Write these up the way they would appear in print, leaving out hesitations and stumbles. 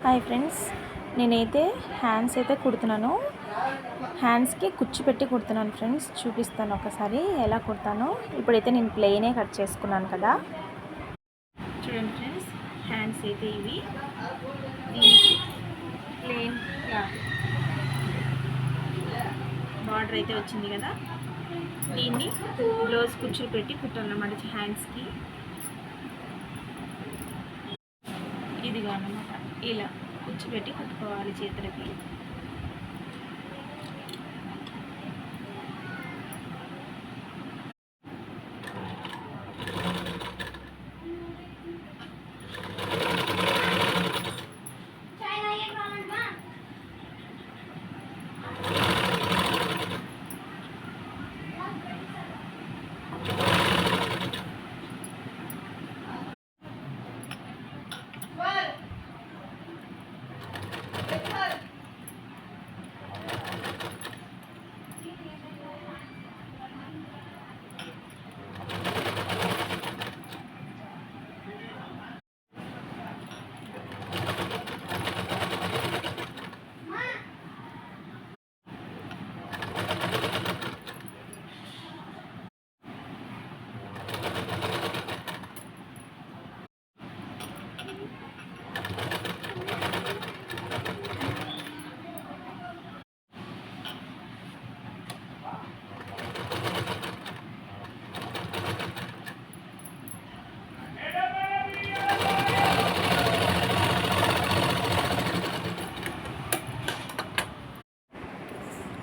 Hi friends, నేనైతే hands అయితే కుడుతున్నాను. హ్యాండ్స్కి కుచ్చు పెట్టి కుడుతున్నాను ఫ్రెండ్స్. చూపిస్తాను ఒకసారి ఎలా కుడతానో. ఇప్పుడైతే నేను ప్లెయినే కట్ చేసుకున్నాను కదా. చూడండి ఫ్రెండ్స్, హ్యాండ్స్ అయితే ఇవి. దీనికి ప్లెయిన్ బార్డర్ అయితే వచ్చింది కదా. దీన్ని బ్లౌజ్ కుచ్చులు పెట్టి కుట్టాలన్నమాట హ్యాండ్స్కి. ఇదిగా అన్నమాట, ఇలా కుచ్చు పెట్టి కుట్టుకోవాలి చేతులకి.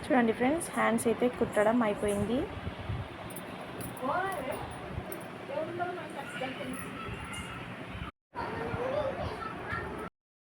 చూడండి ఫ్రెండ్స్, హ్యాండ్స్ అయితే కుట్టడం అయిపోయింది.